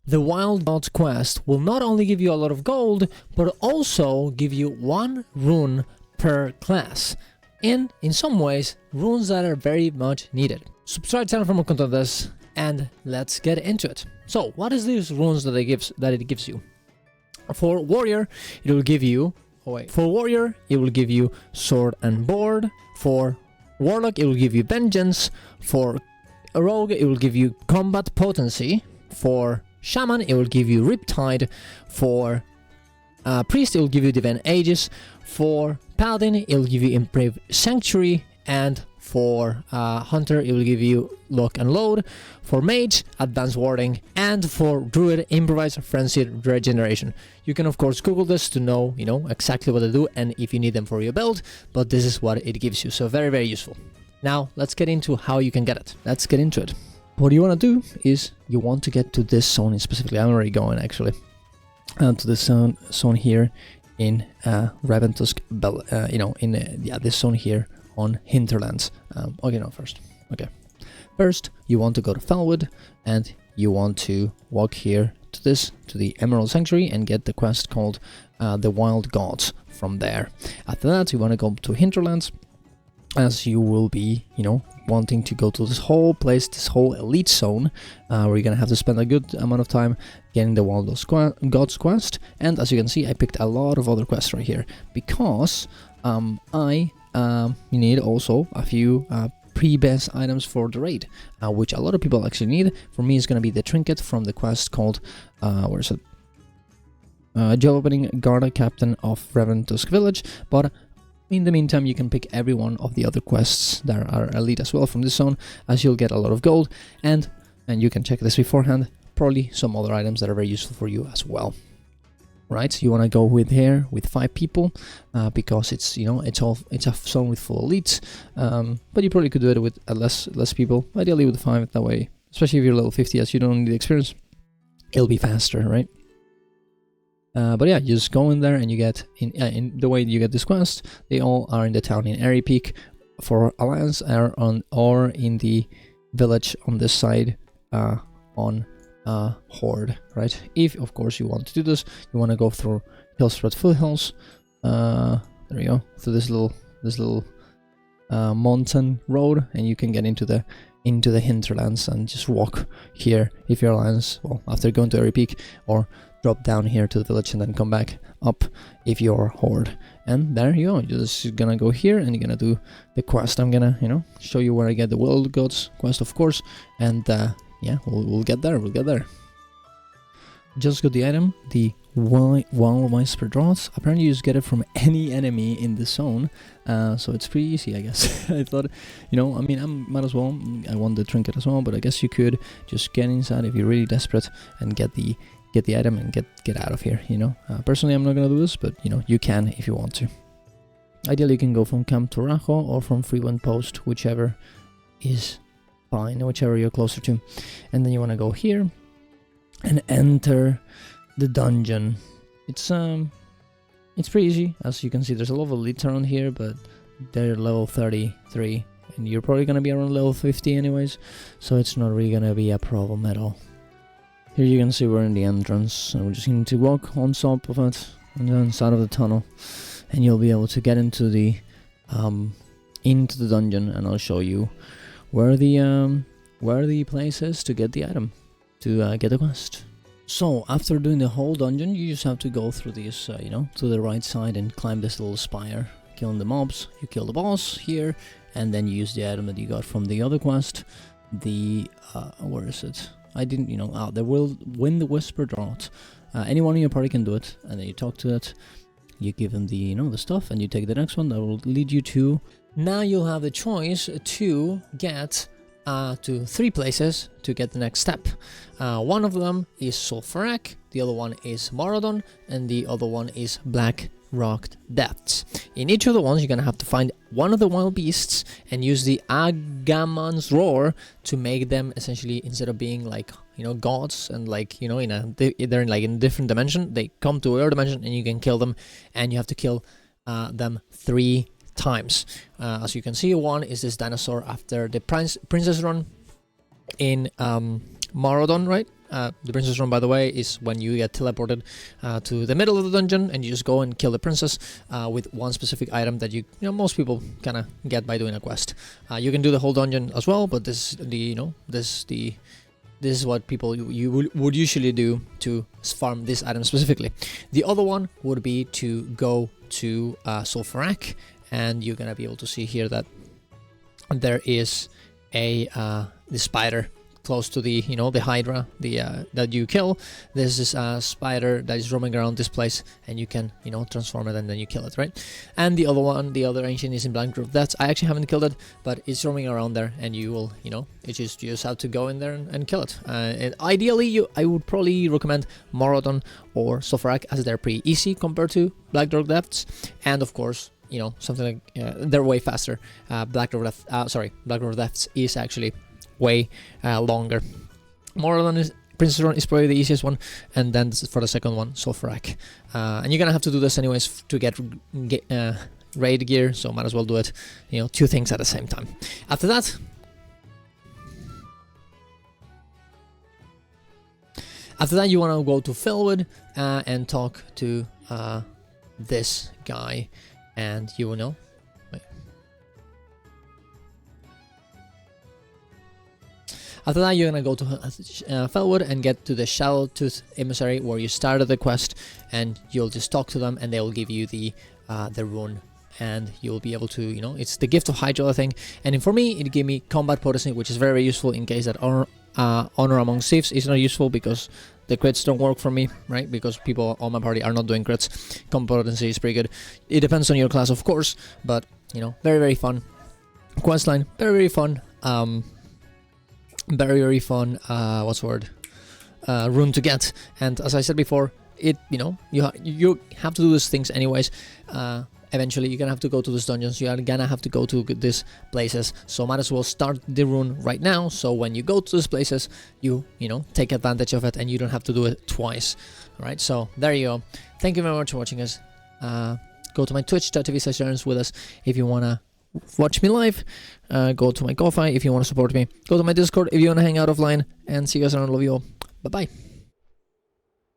The Wild Gods quest will not only give you a lot of gold, but also give you 1 rune per class. And in some ways, runes that are very much needed. Subscribe to the channel for more content on this, and let's get into it. So, what is these runes that it gives you? For warrior, it will give you sword and board. For warlock, it will give you vengeance. For rogue, it will give you combat potency. For shaman, it will give you riptide. For priest, it will give you divine aegis. For paladin, it will give you improved sanctuary. And for hunter, it will give you lock and load. For mage, advanced warding. And for druid, improvised frenzied regeneration. You can of course Google this to know, exactly what to do and if you need them for your build, but this is what it gives you, so very, very useful. Now let's get into how you can get it. Let's get into it. What you want to do is you want to get to this zone specifically. I'm already going actually to this zone here in Raventusk, this zone here on Hinterlands. First, you want to go to Felwood, and you want to walk here to the Emerald Sanctuary and get the quest called the Wild Gods from there. After that, you want to go to Hinterlands, as you will be, wanting to go to this whole place, this whole elite zone, where you're gonna have to spend a good amount of time getting the Wild Gods quest. And as you can see, I picked a lot of other quests right here because you need also a few pre-best items for the raid, which a lot of people actually need. For me, it's going to be the trinket from the quest called, job opening Garda Captain of Raventusk Village, but in the meantime, you can pick every one of the other quests that are elite as well from this zone, as you'll get a lot of gold, and you can check this beforehand, probably some other items that are very useful for you as well. Right, you want to go with 5 people because it's it's a zone with full elites, but you probably could do it with less people. Ideally with 5, that way, especially if you're level 50, as you don't need the experience, it'll be faster, right? But yeah, you just go in there and you get in the way you get this quest. They all are in the town in Airy Peak. For Alliance or in the village on this side on Horde, right? If of course you want to do this, you want to go through Hillspread Foothills. There you go, through this little mountain road, and you can get into the hinterlands and just walk here if you're Alliance. Well, after going to Airy Peak, or drop down here to the village and then come back up if you're Horde. And there you go. You're just gonna go here and you're gonna do the quest. I'm gonna show you where I get the Wild Gods quest, of course, and yeah, we'll get there. Just got the item, the Wild Whisper Draughts. Apparently you just get it from any enemy in the zone, so it's pretty easy, I guess. I thought, I might as well. I want the trinket as well, but I guess you could just get inside if you're really desperate and get the item and get out of here. Personally, I'm not gonna do this, but you can if you want to. Ideally, you can go from Camp Torajo or from Freewind Post, whichever is fine, whichever you're closer to. And then you want to go here and enter the dungeon. It's pretty easy. As you can see, there's a lot of elites around here, but they're level 33, and you're probably gonna be around level 50 anyways, so it's not really gonna be a problem at all. Here you can see we're in the entrance, and we just need to walk on top of it and then inside of the tunnel, and you'll be able to get into the dungeon, and I'll show you where the place is to get the item, to get the quest. So after doing the whole dungeon, you just have to go through this, to the right side and climb this little spire, killing the mobs. You kill the boss here, and then you use the item that you got from the other quest. Where is it? I didn't, the Wild Whisper Draught. Anyone in your party can do it, and then you talk to it. You give them the, the stuff, and you take the next one that will lead you to. Now you'll have the choice to get to 3 places to get the next step. One of them is Sulfurak, the other one is Moradon, and the other one is Black Rocked Depths. In each of the ones, you're gonna have to find one of the wild beasts and use the Agamon's Roar to make them essentially, instead of being like gods and like they're in like in a different dimension, they come to your dimension and you can kill them, and you have to kill them 3 times. As you can see, one is this dinosaur after the princess run in Moradon, right? The princess rune, by the way, is when you get teleported to the middle of the dungeon and you just go and kill the princess with one specific item that you know most people kind of get by doing a quest. You can do the whole dungeon as well, but this is the this is what people would usually do to farm this item specifically. The other one would be to go to Sulfurak, and you're gonna be able to see here that there is a the spider close to the the Hydra that you kill. There's this spider that is roaming around this place, and you can transform it and then you kill it, right? And the other one, the other ancient, is in Black Grove Depths. I actually haven't killed it, but it's roaming around there, and you will you just have to go in there and kill it. And ideally, I would probably recommend Moradon or Sulfurak, as they're pretty easy compared to Black Grove Depths, and of course something like they're way faster. Black Grove Depths is actually way longer. Moradon Princess Rune is probably the easiest one, and then for the second one, Sulfurak. And you're gonna have to do this anyways to get raid gear, so might as well do it, 2 things at the same time. After that, you wanna go to Felwood and talk to this guy, and you will know. After that, you're gonna go to Felwood and get to the Shadowtooth Emissary where you started the quest, and you'll just talk to them, and they will give you the rune, and you'll be able to, it's the gift of Hydra, I think. And for me, it gave me combat potency, which is very useful in case that honor among thieves is not useful because the crits don't work for me, right? Because people on my party are not doing crits. Combat potency is pretty good. It depends on your class, of course, but very, very fun questline, very, very fun. Very, very fun rune to get. And as I said before, you have to do these things anyways. Eventually you're gonna have to go to these dungeons, you are gonna have to go to these places, so might as well start the rune right now, so when you go to these places you take advantage of it and you don't have to do it twice. Alright, so there you go. Thank you very much for watching us. Go to my twitch.tv/learns with us if you wanna watch me live. Go to my Ko-Fi if you want to support me. Go to my Discord if you want to hang out offline, and see you guys around. Love you all. Bye bye.